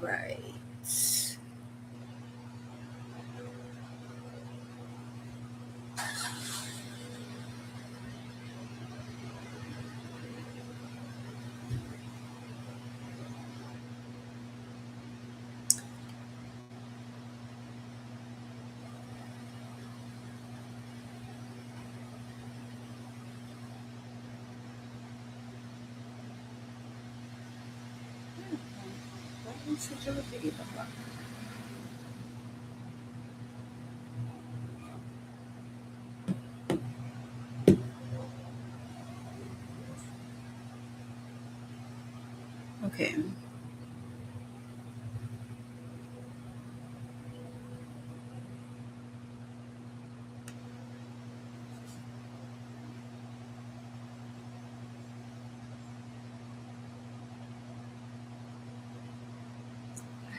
Right. Okay.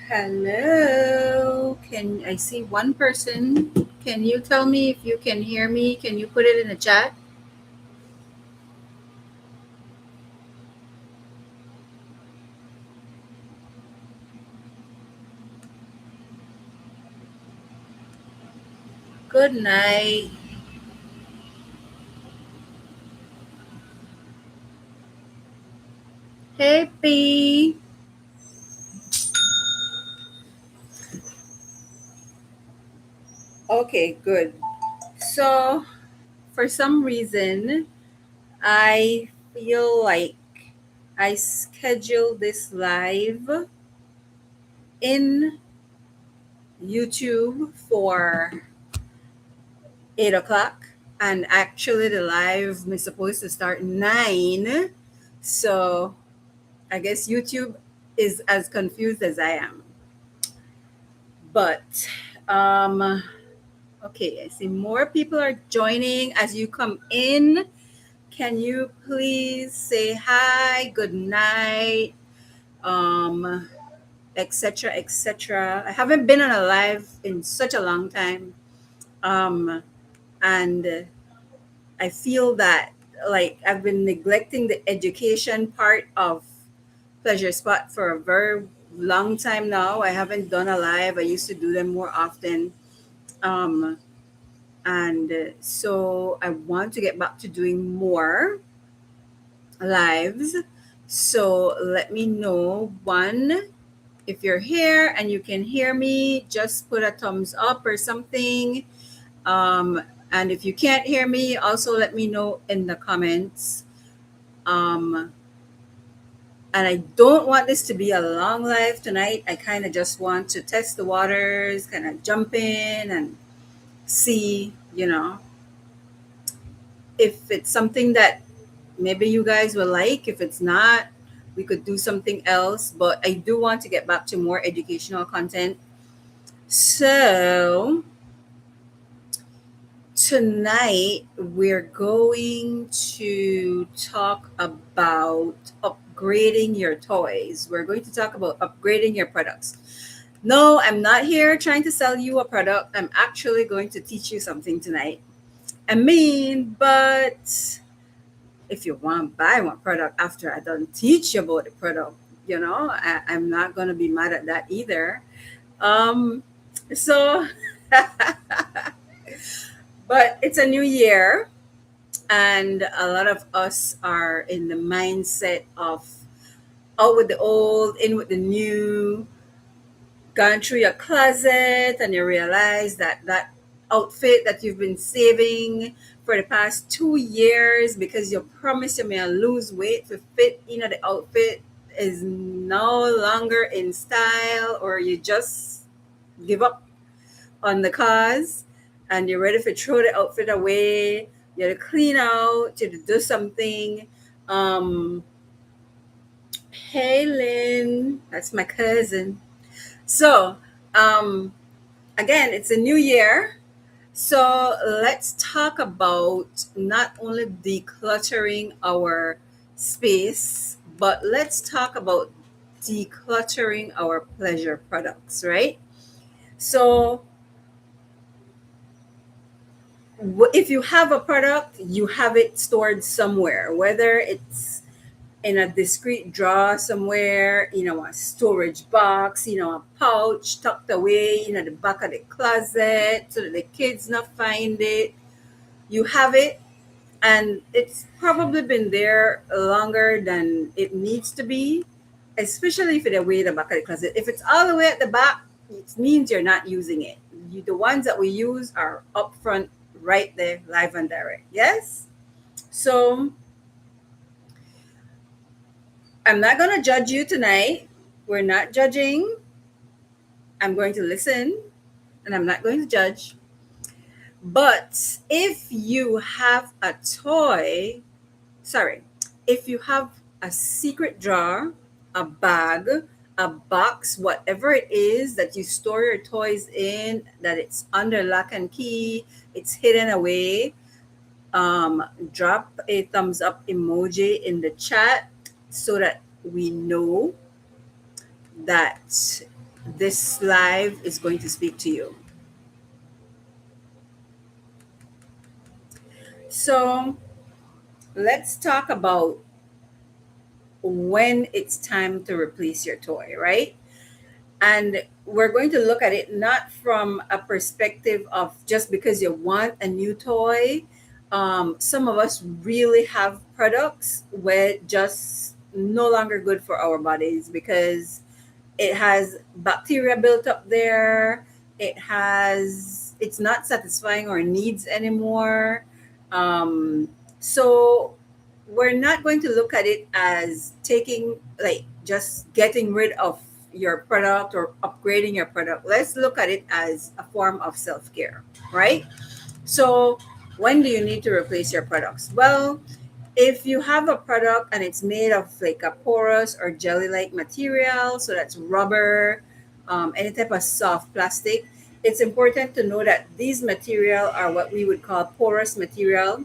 Hello. Can I see one person? Can you tell me if you can hear me? Can you put it in the chat? Good night. Hey, P. Okay, good. So, for some reason, I feel like I scheduled this live in YouTube for 8 o'clock, and actually, the live is supposed to start 9. So, I guess YouTube is as confused as I am. But, um, okay, I see more people are joining as you come in. Can you please say hi, good night, um, etc., etc. I haven't been on a live in such a long time, and I feel that like I've been neglecting the education part of Pleasure Spot for a very long time now. I haven't done a live. I used to do them more often, um, and so I want to get back to doing more lives. So let me know one if you're here and you can hear me. Just put a thumbs up or something. Um, and if you can't hear me, also let me know in the comments. Um, and I don't want this to be a long live tonight. I kind of just want to test the waters, kind of jump in and see, if it's something that maybe you guys will like. If it's not, we could do something else. But I do want to get back to more educational content. So tonight we're going to talk about upgrading your toys. We're going to talk about upgrading your products. No, I'm not here trying to sell you a product. I'm actually going to teach you something tonight. But if you want to buy one product after I don't teach you about the product, I'm not going to be mad at that either. Um, so, but it's a new year, and a lot of us are in the mindset of out with the old, in with the new, gone through your closet, and you realize that that outfit that you've been saving for the past 2 years because you promised you may lose weight to fit in the outfit is no longer in style, or you just give up on the cause and you're ready to throw the outfit away, you have to clean out, you have to do something. um hey Lynn, that's my cousin. So, um again, it's a new year. So let's talk about not only decluttering our space, but let's talk about decluttering our pleasure products, right? So if you have a product, you have it stored somewhere, whether it's in a discreet drawer somewhere, a storage box, a pouch tucked away, the back of the closet so that the kids not find it. You have it, and it's probably been there longer than it needs to be, especially if it's away at the back of the closet. If it's all the way at the back, it means you're not using it. The ones that we use are up front, right there, live and direct. Yes? So I'm not going to judge you tonight. We're not judging. I'm going to listen and I'm not going to judge. But if you have a toy, sorry, if you have a secret drawer, a bag, a box, whatever it is that you store your toys in, that it's under lock and key, it's hidden away, drop a thumbs up emoji in the chat so that we know that this live is going to speak to you. So let's talk about when it's time to replace your toy, right? And we're going to look at it not from a perspective of just because you want a new toy. Some of us really have products where just no longer good for our bodies because it has bacteria built up there. It's not satisfying our needs anymore. So we're not going to look at it as taking, like, just getting rid of your product or upgrading your product. Let's look at it as a form of self-care, right? So when do you need to replace your products? Well, if you have a product and it's made of like a porous or jelly-like material, so that's rubber, any type of soft plastic, it's important to know that these material are what we would call porous material,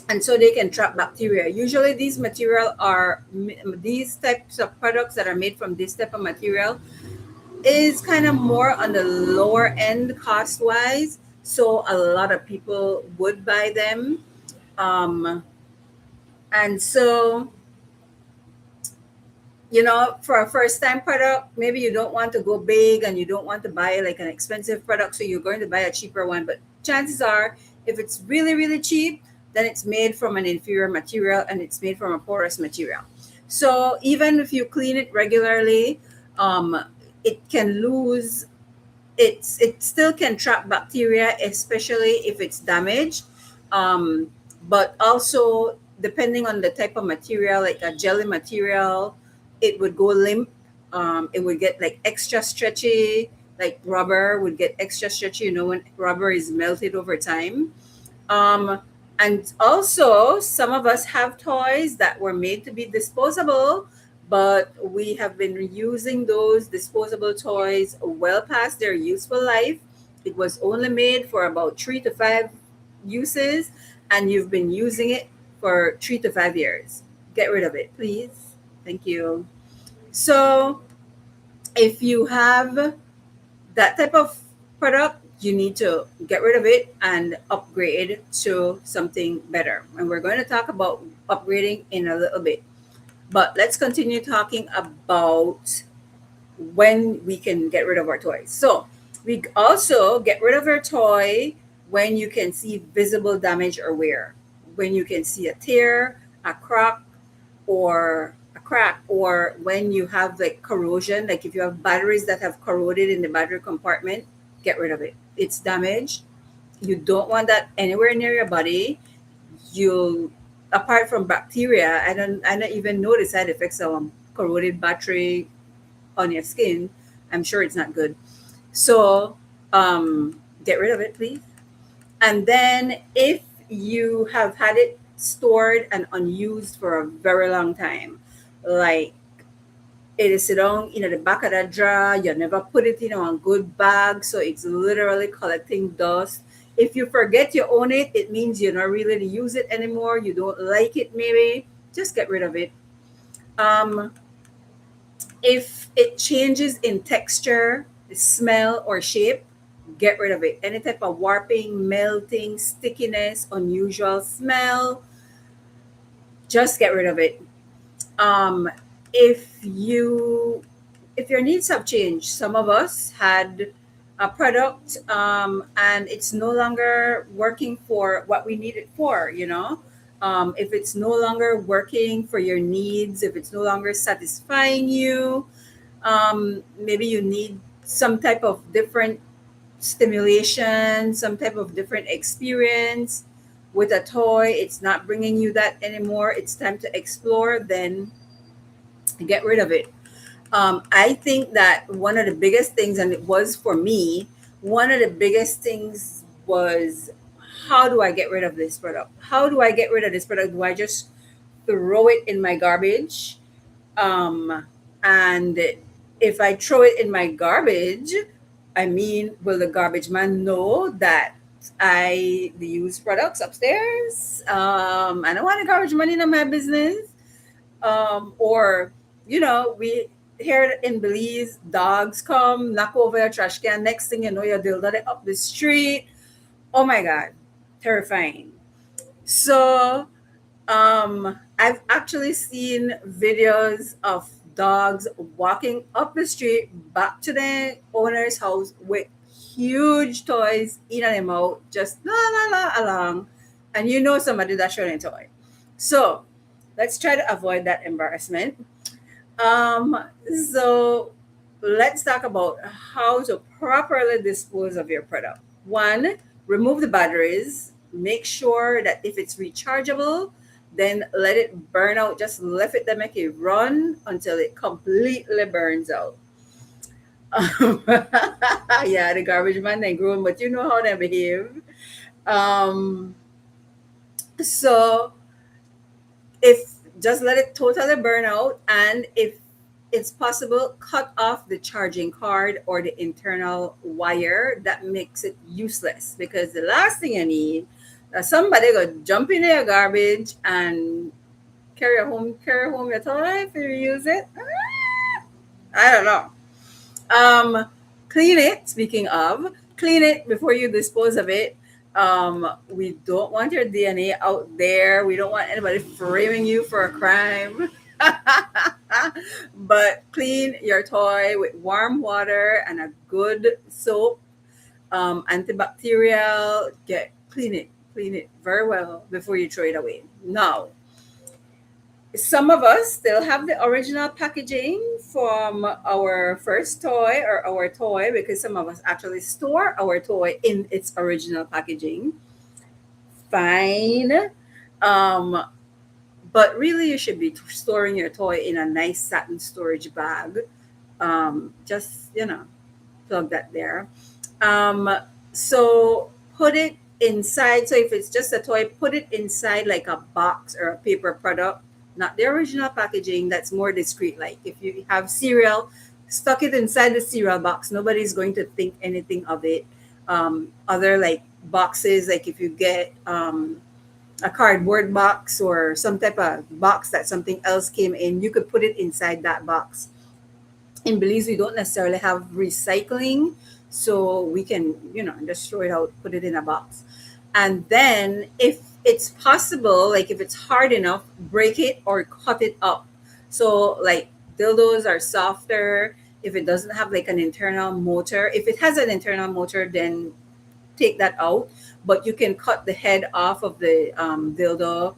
and so they can trap bacteria. Usually these types of products that are made from this type of material is kind of more on the lower end cost wise, so a lot of people would buy them. Um, and so for a first time product, maybe you don't want to go big and you don't want to buy like an expensive product, so you're going to buy a cheaper one. But chances are, if it's really, really cheap, then it's made from an inferior material and it's made from a porous material. So even if you clean it regularly, um, it can lose it still can trap bacteria, especially if it's damaged. But also, depending on the type of material, like a jelly material, it would go limp. It would get like extra stretchy, like rubber would get extra stretchy, when rubber is melted over time. um, and also, some of us have toys that were made to be disposable, but we have been using those disposable toys well past their useful life. It was only made for about 3 to 5 uses, and you've been using it for 3 to 5 years. Get rid of it, please. Thank you. So, if you have that type of product, you need to get rid of it and upgrade to something better. And we're going to talk about upgrading in a little bit. But let's continue talking about when we can get rid of our toys. So we also get rid of our toy when you can see visible damage or wear, when you can see a tear, a crack, or when you have like corrosion, like if you have batteries that have corroded in the battery compartment, get rid of it. It's damaged. You don't want that anywhere near your body. You Apart from bacteria, I don't even know the side effects of corroded battery on your skin. I'm sure it's not good. So get rid of it, please. And then if you have had it stored and unused for a very long time, like it is sit down in the back of that drawer, you never put it in a good bag, so it's literally collecting dust. If you forget you own it, it means you're not really to use it anymore. You don't like it, maybe. Just get rid of it. Um, if it changes in texture, smell, or shape, get rid of it. Any type of warping, melting, stickiness, unusual smell, just get rid of it. um, if you if your needs have changed, some of us had a product, and it's no longer working for what we need it for, if it's no longer working for your needs, if it's no longer satisfying you, maybe you need some type of different stimulation, some type of different experience with a toy. It's not bringing you that anymore. It's time to explore, then get rid of it. I think that one of the biggest things, and it was for me, one of the biggest things was, how do I get rid of this product? How do I get rid of this product? Do I just throw it in my garbage? And if I throw it in my garbage, I mean, will the garbage man know that I use products upstairs? I don't want a garbage man in my business. Or, we here in Belize, dogs come, knock over your trash can. Next thing you know, you're dildo up the street. Oh my God, terrifying. So, I've actually seen videos of dogs walking up the street back to the owner's house with huge toys in their mouth, just la la la along, and somebody that's showing a toy. So let's try to avoid that embarrassment. Um, so let's talk about how to properly dispose of your product. One, remove the batteries. Make sure that if it's rechargeable, then let it burn out. Just let it, then make it run until it completely burns out. Yeah, the garbage man they grown, but you know how they behave. Um, so if just let it totally burn out, and if it's possible, cut off the charging card or the internal wire that makes it useless, because the last thing you need, somebody go jump in your garbage and carry home your toy if you use it. I don't know. um Clean it. Speaking of, clean it before you dispose of it. We don't want your DNA out there. We don't want anybody framing you for a crime. But clean your toy with warm water and a good soap, antibacterial. Clean it very well before you throw it away. Now, some of us still have the original packaging from our first toy or our toy, because some of us actually store our toy in its original packaging. Fine. Um, but really, you should be storing your toy in a nice satin storage bag. Just, plug that there. Um, so put it inside. So if it's just a toy, put it inside like a box or a paper product, not the original packaging. That's more discreet. Like if you have cereal, stuck it inside the cereal box. Nobody's going to think anything of it. Other like boxes, like if you get a cardboard box or some type of box that something else came in, you could put it inside that box. In Belize, we don't necessarily have recycling, so we can, just throw it out, put it in a box. And then, if it's possible, like if it's hard enough, break it or cut it up. So, like dildos are softer. If it doesn't have like an internal motor, if it has an internal motor, then take that out. But you can cut the head off of the dildo,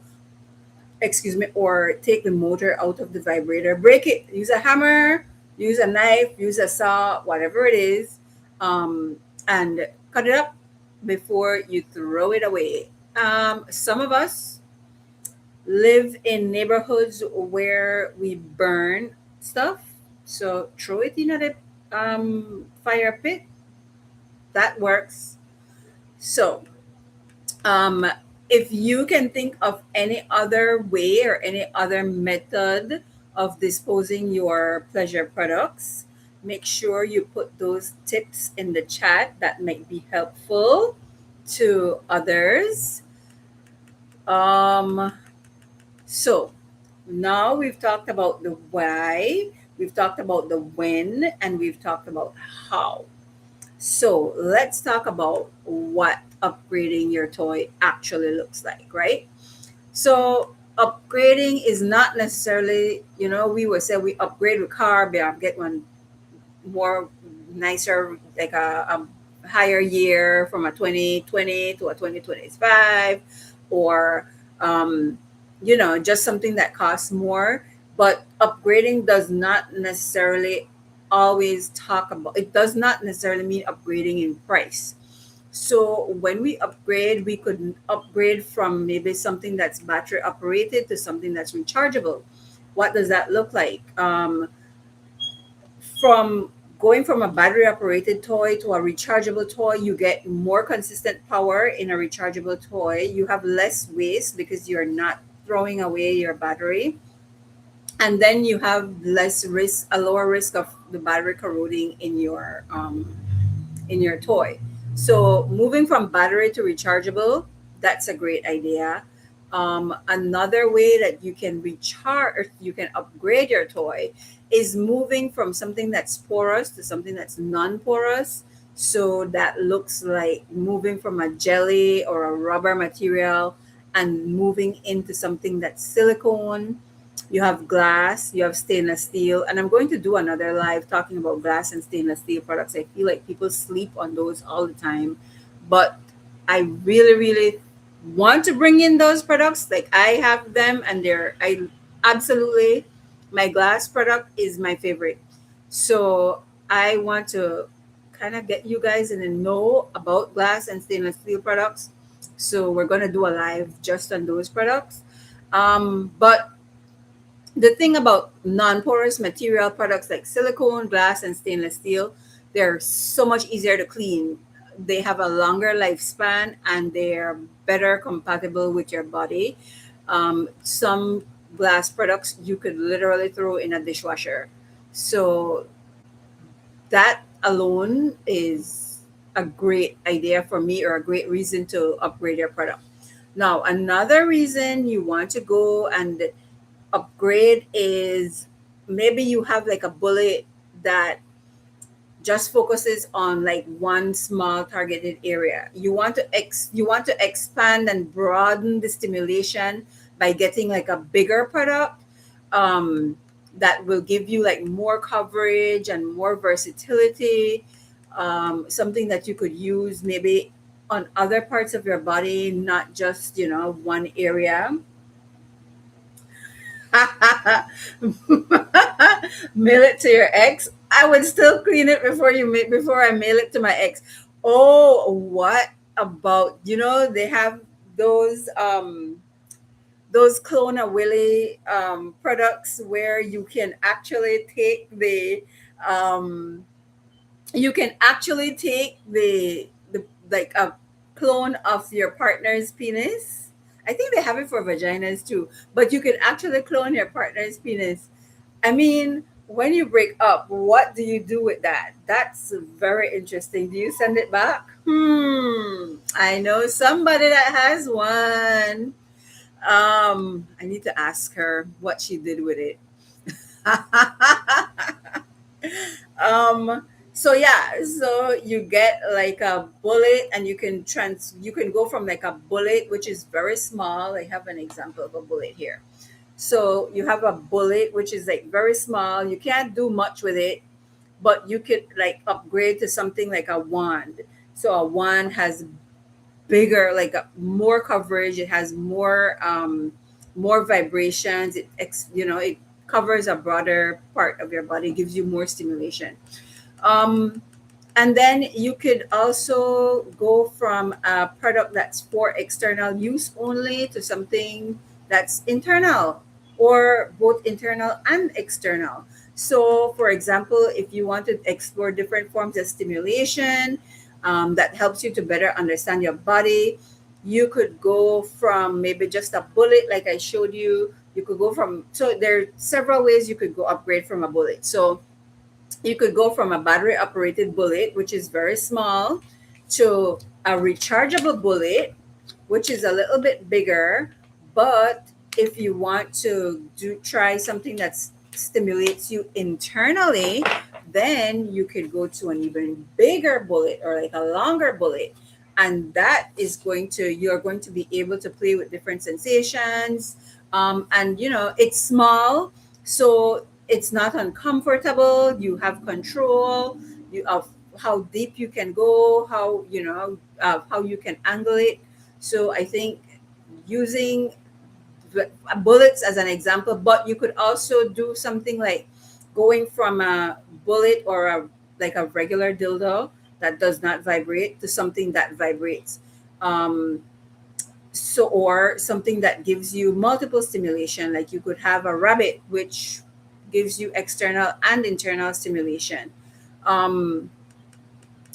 excuse me, or take the motor out of the vibrator, break it, use a hammer, use a knife, use a saw, whatever it is, and cut it up before you throw it away. Some of us live in neighborhoods where we burn stuff, so throw it in the fire pit. That works. So, Um, if you can think of any other way or any other method of disposing your pleasure products, make sure you put those tips in the chat. That might be helpful to others. Um, so now we've talked about the why, we've talked about the when, and we've talked about how. So let's talk about what upgrading your toy actually looks like, right? So upgrading is not necessarily, we would say we upgrade with car, get one more nicer, like a higher year from a 2020 to a 2025, or just something that costs more. But upgrading does not necessarily always talk about, it does not necessarily mean upgrading in price. So when we upgrade, we could upgrade from maybe something that's battery operated to something that's rechargeable. What does that look like? From going from a battery operated toy to a rechargeable toy, you get more consistent power in a rechargeable toy. You have less waste because you're not throwing away your battery. And then you have less risk, a lower risk of the battery corroding in your toy. So moving from battery to rechargeable, that's a great idea. Another way that you can recharge, you can upgrade your toy, is moving from something that's porous to something that's non-porous. So that looks like moving from a jelly or a rubber material and moving into something that's silicone. You have glass, you have stainless steel, and I'm going to do another live talking about glass and stainless steel products. I feel like people sleep on those all the time, but I really, really want to bring in those products. Like, I have them, and I absolutely, my glass product is my favorite. So I want to kind of get you guys in the know about glass and stainless steel products. So we're going to do a live just on those products. But the thing about non-porous material products like silicone, glass, and stainless steel, they're so much easier to clean. They have a longer lifespan and they're better compatible with your body. Some glass products you could literally throw in a dishwasher. So that alone is a great idea for me, or a great reason to upgrade your product. Now, another reason you want to go and upgrade is maybe you have like a bullet that just focuses on like one small targeted area. You want to expand and broaden the stimulation by getting like a bigger product, um, that will give you like more coverage and more versatility. Something that you could use maybe on other parts of your body, not just one area. Mail it to your ex. I would still clean it before I mail it to my ex. Oh, what about, they have those Clone a Willy products where um you can actually take the like a clone of your partner's penis. I think they have it for vaginas too, but you can actually clone your partner's penis. I mean, when you break up, what do you do with that? That's very interesting. Do you send it back? I know somebody that has one. I need to ask her what she did with it. So yeah, so you get like a bullet, and you can go from like a bullet which is very small. I have an example of a bullet here. So you have a bullet which is like very small. You can't do much with it, but you could like upgrade to something like a wand. So a wand has bigger, like more coverage. It has more vibrations. It covers a broader part of your body, gives you more stimulation. Um, and then you could also go from a product that's for external use only to something that's internal, or both internal and external. So, for example, if you want to explore different forms of stimulation, that helps you to better understand your body, you could go from maybe just a bullet, like I showed you. You could go from, so there are several ways you could go upgrade from a bullet. So, you could go from a battery operated bullet, which is very small, to a rechargeable bullet, which is a little bit bigger. But if you want to try something that stimulates you internally, then you could go to an even bigger bullet, or like a longer bullet. And that is you're going to be able to play with different sensations. And it's small, so it's not uncomfortable. You have control of how deep you can go, how you can angle it. So I think using bullets as an example, but you could also do something like going from a bullet or like a regular dildo that does not vibrate to something that vibrates. Or something that gives you multiple stimulation, like you could have a rabbit which gives you external and internal stimulation. um,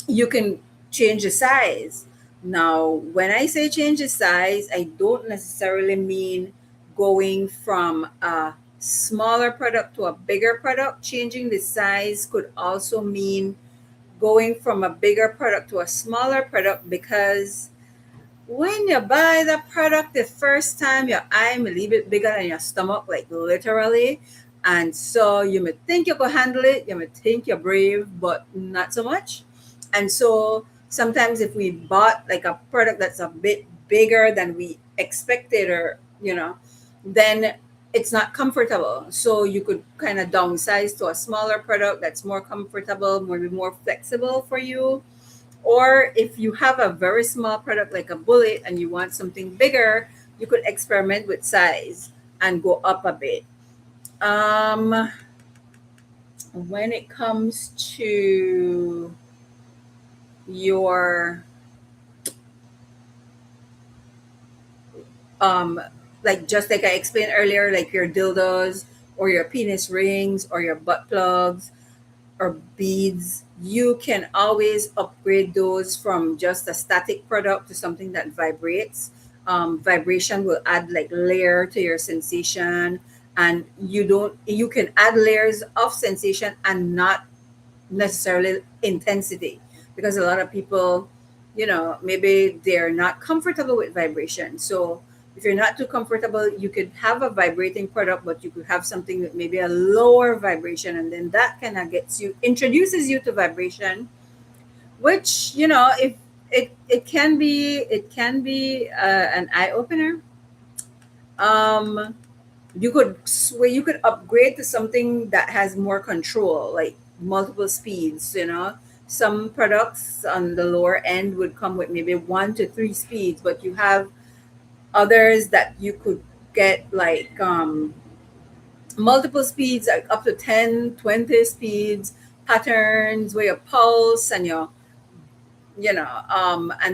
you can change the size. Now, when I say change the size, I don't necessarily mean going from a smaller product to a bigger product. Changing the size could also mean going from a bigger product to a smaller product, because when you buy the product the first time, your eye may leave it bigger than your stomach, like literally. And so you may think you can handle it, you may think you're brave, but not so much. And so sometimes if we bought like a product that's a bit bigger than we expected, or then it's not comfortable. So you could kind of downsize to a smaller product that's more comfortable, maybe more flexible for you. Or if you have a very small product like a bullet and you want something bigger, you could experiment with size and go up a bit. Um, when it comes to your um, like just like I explained earlier, like your dildos or your penis rings or your butt plugs or beads, you can always upgrade those from just a static product to something that vibrates. Vibration will add like layer to your sensation, and you can add layers of sensation and not necessarily intensity, because a lot of people, maybe they're not comfortable with vibration. So if you're not too comfortable, you could have a vibrating product, but you could have something with maybe a lower vibration, and then that kind of introduces you to vibration, which if it can be an eye opener. um you could upgrade to something that has more control, like multiple speeds. Some products on the lower end would come with maybe 1 to 3 speeds, but you have others that you could get like multiple speeds, like up to 10, 20 speeds, patterns where your pulse and and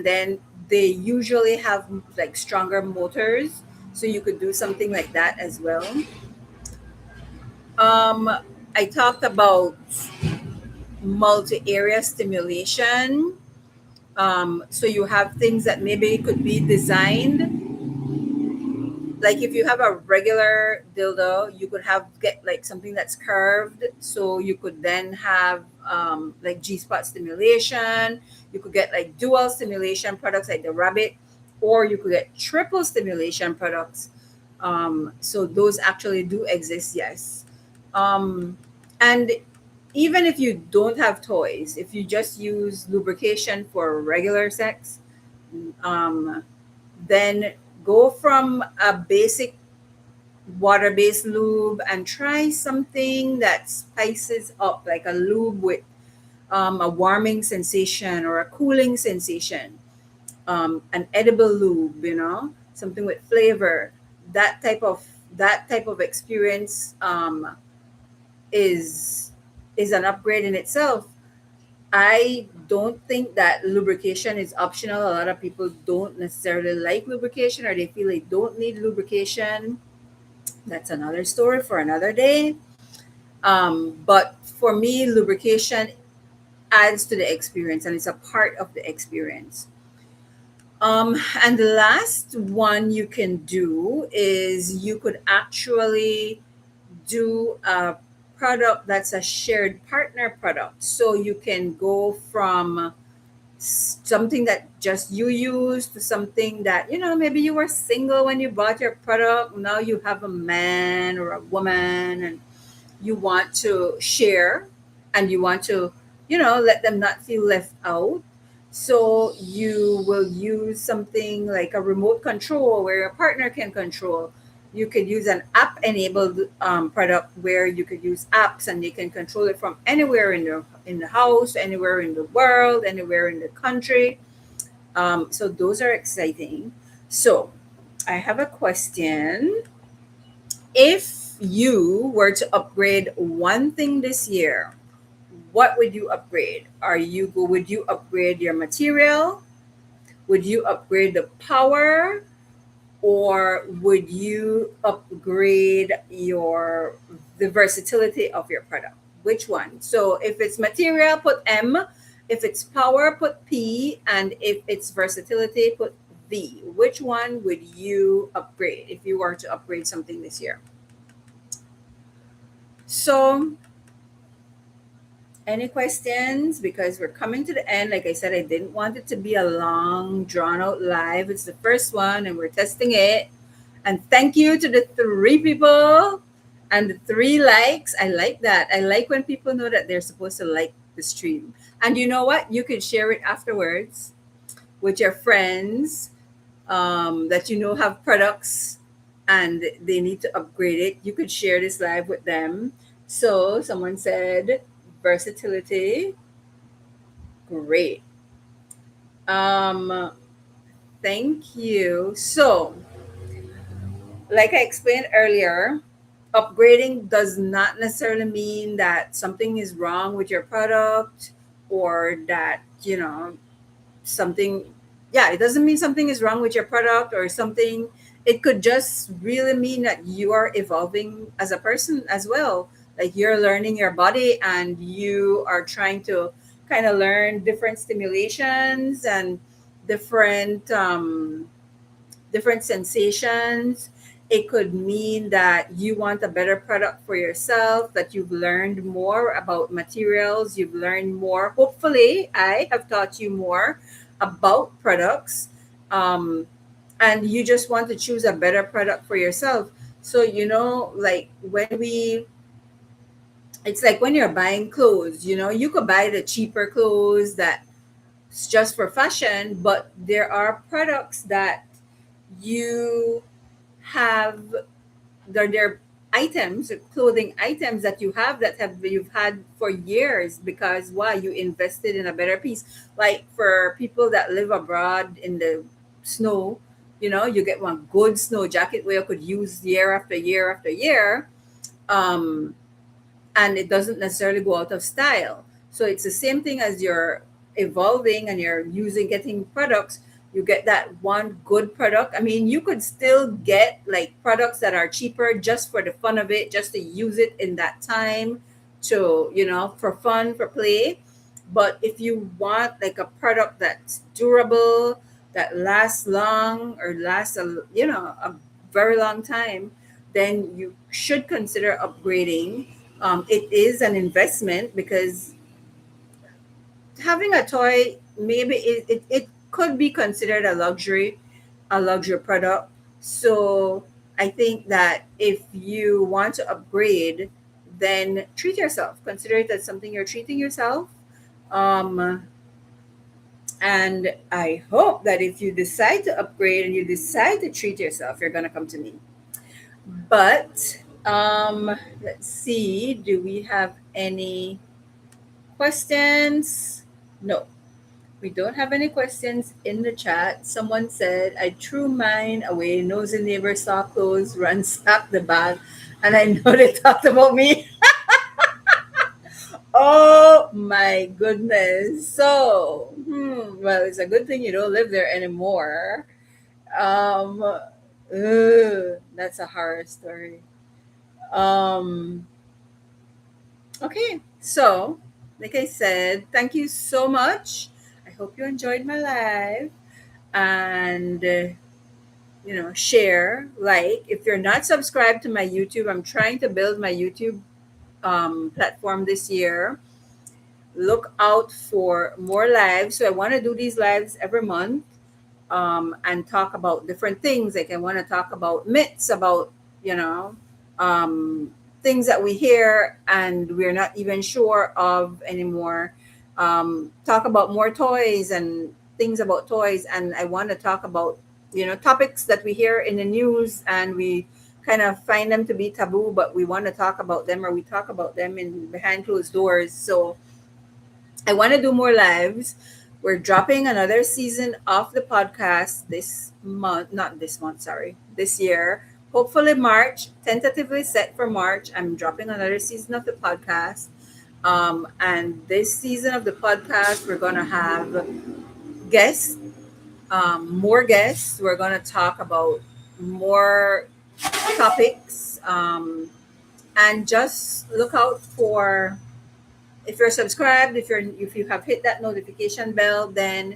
then they usually have like stronger motors, so you could do something like that as well. Um, I talked about multi-area stimulation. So you have things that maybe could be designed, like if you have a regular dildo, you could have get like something that's curved, so you could then have like G-spot stimulation. You could get like dual stimulation products like the rabbit, or you could get triple stimulation products. So those actually do exist, yes. And even if you don't have toys, if you just use lubrication for regular sex, um, then go from a basic water-based lube and try something that spices up, like a lube with a warming sensation or a cooling sensation, an edible lube, something with flavor. That type of that type of experience is is an upgrade in itself. I don't think that lubrication is optional. A lot of people don't necessarily like lubrication, or they feel they don't need lubrication. That's another story for another day. But for me, lubrication adds to the experience, and it's a part of the experience. And the last one you can do is you could actually do a product that's a shared partner product. So you can go from something that just you use to something that, maybe you were single when you bought your product. Now you have a man or a woman, and you want to share, and you want to, let them not feel left out. So you will use something like a remote control where your partner can control. You could use an app enabled product where you could use apps and you can control it from anywhere in the house, anywhere in the world, anywhere in the country. So those are exciting. So I have a question. If you were to upgrade one thing this year, what would you upgrade? Would you upgrade your material? Would you upgrade the power? Or would you upgrade the versatility of your product? Which one? So if it's material, put M. If it's power, put P. And if it's versatility, put V. Which one would you upgrade if you were to upgrade something this year? So, any questions? Because we're coming to the end. Like I said, I didn't want it to be a long, drawn out live. It's the first one and we're testing it. And thank you to the three people and the three likes. I like that. I like when people know that they're supposed to like the stream. And you know what? You can share it afterwards with your friends that you know have products and they need to upgrade it. You could share this live with them. So someone said versatility. Great. Um, thank you. So, like I explained earlier, upgrading does not necessarily mean that something is wrong with your product or that, something, yeah, it doesn't mean something is wrong with your product or something. It could just really mean that you are evolving as a person as well. Like you're learning your body and you are trying to kind of learn different stimulations and different different sensations. It could mean that you want a better product for yourself, that you've learned more about materials, you've learned more. Hopefully, I have taught you more about products, um, and you just want to choose a better product for yourself. So, like it's like when you're buying clothes, you could buy the cheaper clothes that's just for fashion, but there are products that you have there items, clothing items that you have that have you've had for years because why you invested in a better piece. Like for people that live abroad in the snow, you get one good snow jacket where you could use year after year after year. Um, and it doesn't necessarily go out of style. So it's the same thing as you're evolving and you're getting products. You get that one good product. I mean, you could still get like products that are cheaper just for the fun of it, just to use it in that time, to, for fun, for play. But if you want like a product that's durable, that lasts long or lasts a very long time, then you should consider upgrading. It is an investment because having a toy, maybe it could be considered a luxury product. So I think that if you want to upgrade, then treat yourself. Consider it as something you're treating yourself. Um, and I hope that if you decide to upgrade and you decide to treat yourself, you're going to come to me. But let's see, do we have any questions? No, we don't have any questions in the chat. Someone said, I threw mine away. Nosy neighbor saw clothes, ransacked the bag, and I know they talked about me. Oh my goodness. So, well, it's a good thing you don't live there anymore. That's a horror story. Um, Okay, so like I said, thank you so much. I hope you enjoyed my live and share, like. If you're not subscribed to my YouTube, I'm trying to build my YouTube platform this year. Look out for more lives. So I want to do these lives every month, and talk about different things. Like I want to talk about myths, about you know um, things that we hear and we're not even sure of anymore. Talk about more toys and things about toys, and I want to talk about topics that we hear in the news and we kind of find them to be taboo, but we want to talk about them, or we talk about them in behind closed doors. So I want to do more lives. We're dropping another season of the podcast this month, not this month, sorry, this year. Hopefully, March, tentatively set for March. I'm dropping another season of the podcast. And this season of the podcast, we're going to have guests, more guests. We're going to talk about more topics. And just look out for, if you're subscribed, if you have hit that notification bell, then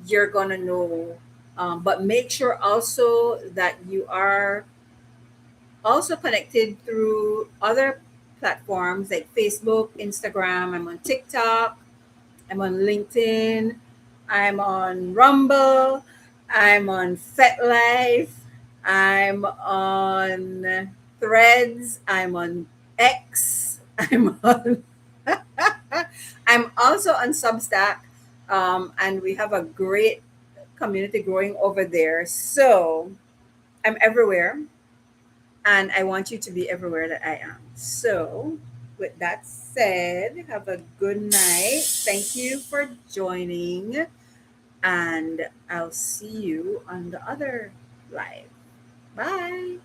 you're gonna know. But make sure also that you are also connected through other platforms like Facebook, Instagram. I'm on TikTok. I'm on LinkedIn. I'm on Rumble. I'm on FetLife. I'm on Threads. I'm on X. I'm on I'm also on Substack, and we have a great community growing over there. So I'm everywhere, and I want you to be everywhere that I am. So, with that said, have a good night. Thank you for joining, and I'll see you on the other live. Bye.